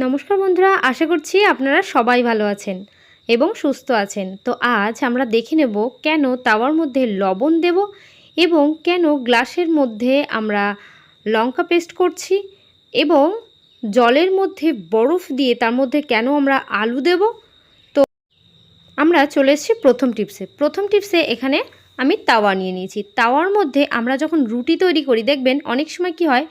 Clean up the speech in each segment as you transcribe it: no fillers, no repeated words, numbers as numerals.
নমস্কার বন্ধুরা, আশা করছি আপনারা সবাই ভালো আছেন এবং সুস্থ আছেন। তো আজ আমরা দেখে নেব কেন তাওয়ার মধ্যে লবণ দেব এবং কেন গ্লাসের মধ্যে আমরা লঙ্কা পেস্ট করছি এবং জলের মধ্যে বরফ দিয়ে তার মধ্যে কেন আমরা আলু দেব। তো আমরা চলে এসেছি প্রথম টিপসে এখানে আমি তাওয়া নিয়ে নিয়েছি। তাওয়ার মধ্যে আমরা যখন রুটি তৈরি করি দেখবেন অনেক সময় কি হয়,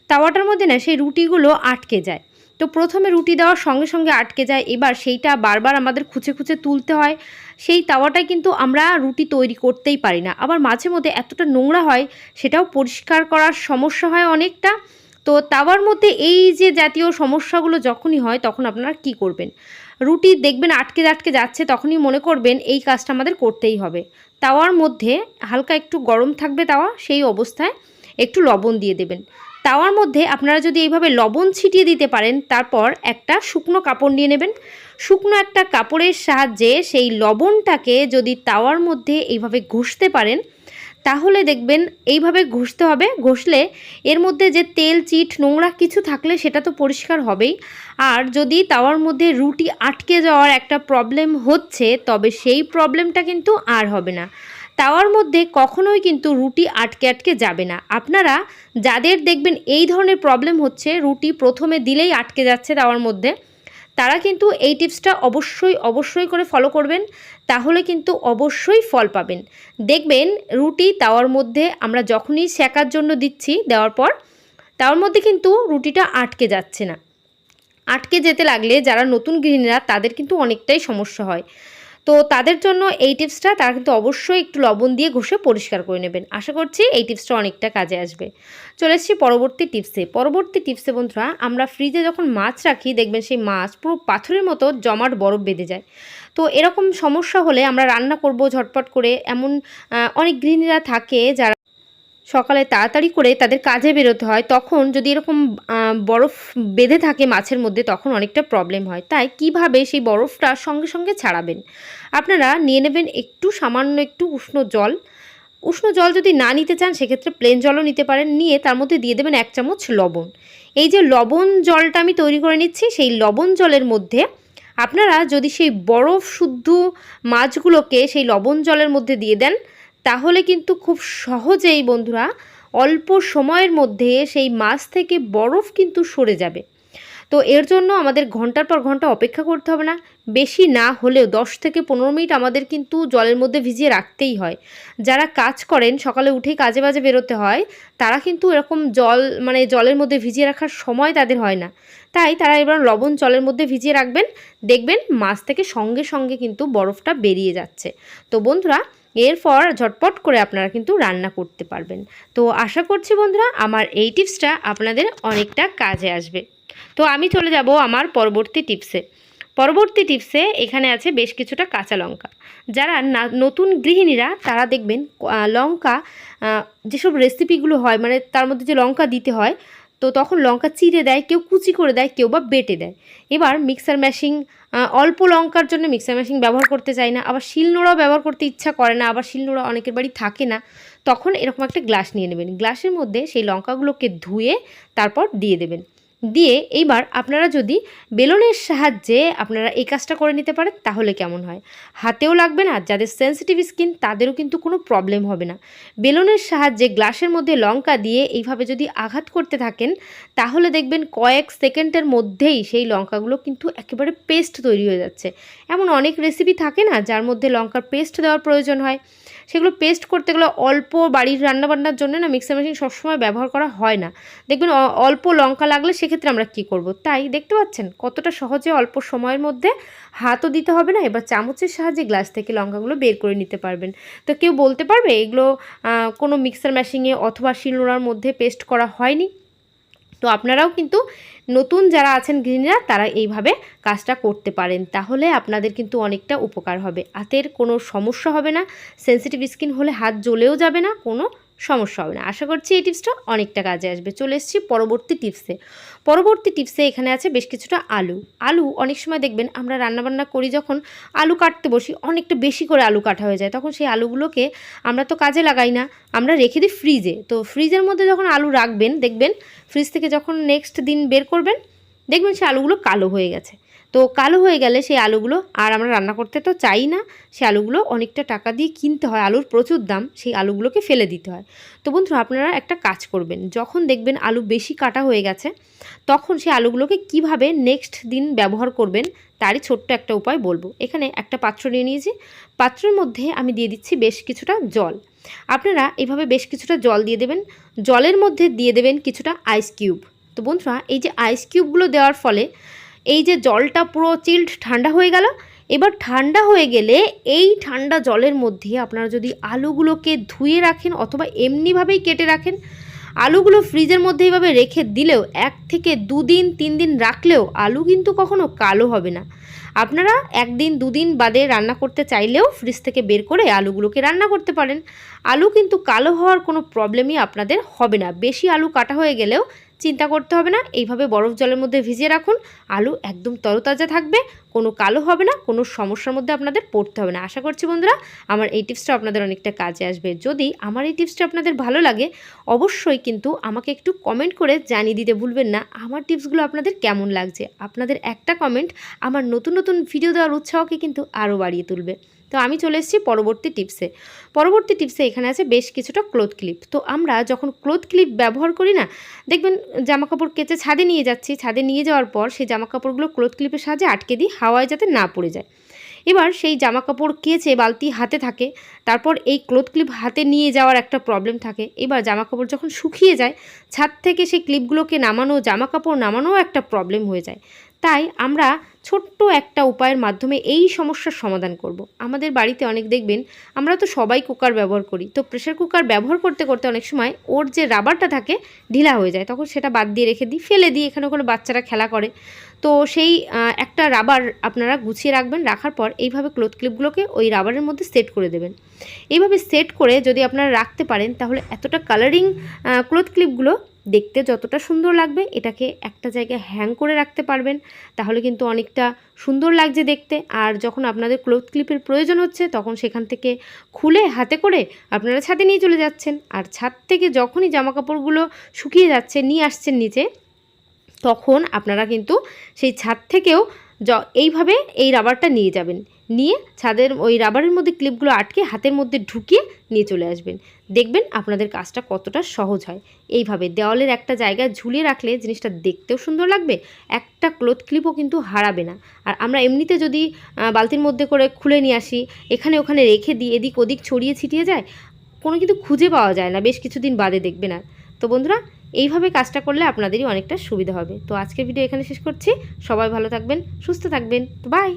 তাওয়াটার মধ্যে না সেই রুটিগুলো আটকে যায়। তো প্রথমে রুটি দেওয়ার সঙ্গে সঙ্গে আটকে যায়, এবার সেইটা বারবার আমাদের খুঁচে খুঁচে তুলতে হয়। সেই তাওয়াটায় কিন্তু আমরা রুটি তৈরি করতেই পারি না। আবার মাঝে মধ্যে এতটা নোংরা হয়, সেটাও পরিষ্কার করার সমস্যা হয় অনেকটা। তো তাওয়ার মধ্যে এই যে জাতীয় সমস্যাগুলো যখনই হয় তখন আপনারা কি করবেন, রুটি দেখবেন আটকে আটকে যাচ্ছে, তখনই মনে করবেন এই কাজটা আমাদের করতেই হবে। তাওয়ার মধ্যে হালকা একটু গরম থাকবে তাওয়া, সেই অবস্থায় একটু লবণ দিয়ে দেবেন। তাওয়ার মধ্যে আপনারা যদি এইভাবে লবণ ছিটিয়ে দিতে পারেন, তারপর একটা শুকনো কাপড় নিয়ে নেবেন। শুকনো একটা কাপড়ের সাহায্যে সেই লবণটাকে যদি তাওয়ার মধ্যে এইভাবে ঘষতে পারেন, তাহলে দেখবেন এইভাবে ঘষতে হবে। ঘষলে এর মধ্যে যে তেল চিট নোংরা কিছু থাকলে সেটা তো পরিষ্কার হবেই। আর যদি তাওয়ার মধ্যে রুটি আটকে যাওয়ার একটা প্রবলেম হচ্ছে, তবে সেই প্রবলেমটা কিন্তু আর হবে না। তাওয়ার মধ্যে কখনোই কিন্তু রুটি আটকে আটকে যাবে না। আপনারা যাদের দেখবেন এই ধরনের প্রবলেম হচ্ছে, রুটি প্রথমে দিলেই আটকে যাচ্ছে তাওয়ার মধ্যে, তারা কিন্তু এই টিপসটা অবশ্যই করে ফলো করবেন, তাহলে কিন্তু অবশ্যই ফল পাবেন। দেখবেন রুটি তাওয়ার মধ্যে আমরা যখনই সেকার জন্য দিচ্ছি, দেওয়ার পর তাওয়ার মধ্যে কিন্তু রুটিটা আটকে যাচ্ছে না। আটকে যেতে লাগলে যারা নতুন গৃহিণীরা তাদের কিন্তু অনেকটাই সমস্যা হয়। তো তাদের জন্য এই টিপসটা তারা কিন্তু অবশ্যই একটু লবণ দিয়ে ঘষে পরিষ্কার করে নেবেন। আশা করছি এই টিপসটা অনেকটা কাজে আসবে। চলে এসেছি পরবর্তী টিপসে বন্ধুরা, আমরা ফ্রিজে যখন মাছ রাখি দেখবেন সেই মাছ পুরো পাথরের মতো জমাট বরফ বেঁধে যায়। তো এরকম সমস্যা হলে আমরা রান্না করব ঝটপট করে, এমন অনেক গৃহিণীরা থাকে যারা সকালে তাড়াতাড়ি করে তাদের কাজে বেরোতে হয়, তখন যদি এরকম বরফ বেঁধে থাকে মাছের মধ্যে, তখন অনেকটা প্রবলেম হয়। তাই কিভাবে সেই বরফটা সঙ্গে সঙ্গে ছাড়াবেন, আপনারা নিয়ে নেবেন সামান্য একটু উষ্ণ জল যদি না নিতে চান সেক্ষেত্রে প্লেন জলও নিতে পারেন। নিয়ে তার মধ্যে দিয়ে দেবেন 1 চামচ লবণ। এই যে লবণ জলটা আমি তৈরি করে নিচ্ছি, সেই লবণ জলের মধ্যে আপনারা যদি সেই বরফ শুদ্ধ মাছগুলোকে সেই লবণ জলের মধ্যে দিয়ে দেন, তাহলে কিন্তু খুব সহজেই বন্ধুরা অল্প সময়ের মধ্যে সেই মাছ থেকে বরফ কিন্তু সরে যাবে। তো এর জন্য আমাদের ঘন্টার পর ঘন্টা অপেক্ষা করতে হবে না। বেশি না হলেও 10 থেকে 15 মিনিট আমাদের কিন্তু জলের মধ্যে ভিজিয়ে রাখতেই হয়। যারা কাজ করেন, সকালে উঠেই কাজে বাজে বেরোতে হয়, তারা কিন্তু এরকম জলের মধ্যে ভিজিয়ে রাখার সময় তাদের হয় না। তাই তারা এবার লবণ জলের মধ্যে ভিজিয়ে রাখবেন, দেখবেন মাছ থেকে সঙ্গে সঙ্গে কিন্তু বরফটা বেরিয়ে যাচ্ছে। তো বন্ধুরা, এরপর ঝটপট করে আপনারা কিন্তু রান্না করতে পারবেন। তো আশা করছি বন্ধুরা আমার এই টিপসটা আপনাদের অনেকটা কাজে আসবে। তো আমি চলে যাব আমার পরবর্তী টিপসে এখানে আছে বেশ কিছুটা কাঁচা লঙ্কা। যারা নতুন গৃহিণীরা তারা দেখবেন লঙ্কা যেসব রেসিপিগুলো হয়, মানে তার মধ্যে যে লঙ্কা দিতে হয়, তো তখন লঙ্কা চিড়ে দেয়, কেউ কুচি করে দেয়, কেউ বা বেটে দেয়। এবার মিক্সার মেশিন, অল্প লঙ্কার জন্য মিক্সার মেশিন ব্যবহার করতে চায় না, আবার শিলনোড়াও ব্যবহার করতে ইচ্ছা করে না, আবার শিলনোড়া অনেকের বাড়ি থাকে না। তখন এরকম একটা গ্লাস নিয়ে নেবেন। গ্লাসের মধ্যে সেই লঙ্কাগুলোকে ধুয়ে তারপর দিয়ে দেবেন। দিয়ে এইবার আপনারা যদি বেলনের সাহায্যে আপনারা এই কাজটা করে নিতে পারেন, তাহলে কেমন হয়, হাতেও লাগবে না, যাদের সেন্সিটিভ স্কিন তাদেরও কিন্তু কোনো প্রবলেম হবে না। বেলনের সাহায্যে গ্লাসের মধ্যে লঙ্কা দিয়ে এইভাবে যদি আঘাত করতে থাকেন, তাহলে দেখবেন কয়েক সেকেন্ডের মধ্যেই সেই লঙ্কাগুলো কিন্তু একেবারে পেস্ট তৈরি হয়ে যাচ্ছে। এমন অনেক রেসিপি থাকে না যার মধ্যে লঙ্কার পেস্ট দেওয়ার প্রয়োজন হয়, সেগুলো পেস্ট করতে গেলে অল্প বাড়ির রান্নাবান্নার জন্য না মিক্সার মেশিন সবসময় ব্যবহার করা হয় না। দেখবেন অল্প লঙ্কা লাগলে সেক্ষেত্রে আমরা কি করব। তাই দেখতে পাচ্ছেন কতটা সহজে অল্প সময়ের মধ্যে, হাতও দিতে হবে না, এবার চামচের সাহায্যে গ্লাস থেকে লঙ্কাগুলো বের করে নিতে পারবেন। তো কেউ বলতে পারবে এগুলো কোনো মিক্সার মেশিনে অথবা শিলনোড়ার মধ্যে পেস্ট করা হয়নি? তো আপনারাও কিন্তু নতুন যারা আছেন গৃহিণীরা তারা এইভাবে কাজটা করতে পারেন, তাহলে আপনাদের কিন্তু অনেকটা উপকার হবে। হাতের কোনো সমস্যা হবে না, সেন্সিটিভ স্কিন হলে হাত জ্বলেও যাবে না, কোনো সমস্যা হবে না। আশা করছি এই টিপসটা অনেকটা কাজে আসবে। চলে এসেছি পরবর্তী টিপসে এখানে আছে বেশ কিছুটা আলু। অনেক সময় দেখবেন আমরা রান্নাবান্না করি, যখন আলু কাটতে বসি অনেকটা বেশি করে আলু কাটা হয়ে যায়, তখন সেই আলুগুলোকে আমরা তো কাজে লাগাই না, আমরা রেখে দিই ফ্রিজে। তো ফ্রিজের মধ্যে যখন আলু রাখবেন, দেখবেন ফ্রিজ থেকে যখন নেক্সট দিন বের করবেন, দেখবেন সেই আলুগুলো কালো হয়ে গেছে। তো কালো হয়ে গেলে সেই আলুগুলো আর আমরা রান্না করতে তো চাই না, সেই আলুগুলো অনেকটা টাকা দিয়ে কিনতে হয়, আলুর প্রচুর দাম, সেই আলুগুলোকে ফেলে দিতে হয়। তো বন্ধুরা আপনারা একটা কাজ করবেন, যখন দেখবেন আলু বেশি কাটা হয়ে গেছে তখন সেই আলুগুলোকে কিভাবে নেক্সট দিন ব্যবহার করবেন তারই ছোট্ট একটা উপায় বলবো। এখানে একটা পাত্র নিয়ে নিয়েছি, পাত্রের মধ্যে আমি দিয়ে দিচ্ছি বেশ কিছুটা জল। আপনারা এইভাবে বেশ কিছুটা জল দিয়ে দেবেন, জলের মধ্যে দিয়ে দেবেন কিছুটা আইস কিউব। তো বন্ধুরা এই যে আইস কিউবগুলো দেওয়ার ফলে এই যে জলটা পুরো চিল্ড ঠান্ডা হয়ে গেল। এবার ঠান্ডা হয়ে গেলে এই ঠান্ডা জলের মধ্যে আপনারা যদি আলুগুলোকে ধুয়ে রাখেন অথবা এমনিভাবেই কেটে রাখেন, আলুগুলো ফ্রিজের মধ্যে এইভাবে রেখে দিলেও 1 থেকে 2 দিন 3 দিন রাখলেও আলু কিন্তু কখনো কালো হবে না। আপনারা 1 দিন 2 দিন বাদে রান্না করতে চাইলেও ফ্রিজ থেকে বের করে আলুগুলোকে রান্না করতে পারেন। আলু কিন্তু কালো হওয়ার কোনো প্রবলেমই আপনাদের হবে না। বেশি আলু কাটা হয়ে গেলেও চিন্তা করতে হবে না, এইভাবে বরফ জলের মধ্যে ভিজিয়ে রাখুন, আলু একদম তরতাজা থাকবে, কোনো কালো হবে না, কোনো সমস্যার মধ্যে আপনাদের পড়তে হবে না। আশা করছি বন্ধুরা আমার এই টিপসটা আপনাদের অনেকটা কাজে আসবে। যদি আমার এই টিপসটা আপনাদের ভালো লাগে অবশ্যই কিন্তু আমাকে একটু কমেন্ট করে জানিয়ে দিতে ভুলবেন না আমার টিপসগুলো আপনাদের কেমন লাগছে। আপনাদের একটা কমেন্ট আমার নতুন নতুন ভিডিও দেওয়ার উৎসাহকে কিন্তু আরও বাড়িয়ে তুলবে। তো আমি চলে এসেছি পরবর্তী টিপসে। এখানে আছে বেশ কিছুটা ক্লথ ক্লিপ। তো আমরা যখন ক্লথ ক্লিপ ব্যবহার করি না, দেখবেন জামাকাপড় কেচে ছাদে নিয়ে যাচ্ছি, ছাদে নিয়ে যাওয়ার পর সেই জামাকাপড়গুলো ক্লথ ক্লিপের সাহায্যে আটকে দিই, হাওয়ায় যাতে না পড়ে যায়। এবার সেই জামাকাপড় কেচে বালতি হাতে থাকে, তারপর এই ক্লথ ক্লিপ হাতে নিয়ে যাওয়ার একটা প্রবলেম থাকে। এবার জামাকাপড় যখন শুকিয়ে যায় ছাদ থেকে সেই ক্লিপগুলোকে নামানো, জামাকাপড় নামানোও একটা প্রবলেম হয়ে যায়। তাই আমরা ছোট্ট একটা উপায়ের মাধ্যমে এই সমস্যার সমাধান করব। আমাদের বাড়িতে অনেক দেখবেন আমরা তো সবাই কুকার ব্যবহার করি, তো প্রেশার কুকার ব্যবহার করতে করতে অনেক সময় ওর যে রাবারটা থাকে ঢিলা হয়ে যায়, তখন সেটা বাদ দিয়ে রেখে দিই, ফেলে দিই, এখানে ওখানে বাচ্চারা খেলা করে। তো সেই একটা রাবার আপনারা গুছিয়ে রাখবেন, রাখার পর এইভাবে ক্লথ ক্লিপগুলোকে ওই রাবারের মধ্যে সেট করে দেবেন। এইভাবে সেট করে যদি আপনারা রাখতে পারেন তাহলে এতটা কালারিং ক্লথ ক্লিপগুলো দেখতে যতটা সুন্দর লাগবে, এটাকে একটা জায়গায় হ্যাং করে রাখতে পারবেন, তাহলে কিন্তু অনেকটা সুন্দর লাগছে দেখতে। আর যখন আপনাদের ক্লথ ক্লিপের প্রয়োজন হচ্ছে তখন সেখান থেকে খুলে হাতে করে আপনারা ছাদে নিয়ে চলে যাচ্ছেন, আর ছাদ থেকে যখনই জামাকাপড়গুলো শুকিয়ে যাচ্ছে নিয়ে আসছেন নিচে, তখন আপনারা কিন্তু সেই ছাদ থেকেও এইভাবে এই রাবারটা নিয়ে যাবেন, নিয়ে ছাদের ওই রাবারের মধ্যে ক্লিপগুলো আটকে হাতের মধ্যে ঢুকিয়ে নিয়ে চলে আসবেন। দেখবেন আপনাদের কাজটা কতটা সহজ হয়। এইভাবে দেওয়ালের একটা জায়গায় ঝুলিয়ে রাখলে জিনিসটা দেখতেও সুন্দর লাগবে, একটা ক্লথ ক্লিপও কিন্তু হারাবে না। আর আমরা এমনিতে যদি বালতির মধ্যে করে খুলে নিয়ে আসি, এখানে ওখানে রেখে দিই, এদিক ওদিক ছড়িয়ে ছিটিয়ে যায়, কোনো কিন্তু খুঁজে পাওয়া যায় না, বেশ কিছুদিন বাদে দেখবেন। আর তো বন্ধুরা এইভাবে কাজটা করলে আপনাদেরই অনেকটা সুবিধা হবে। তো আজকের ভিডিও এখানে শেষ করছি। সবাই ভালো থাকবেন, সুস্থ থাকবেন। তো বাই।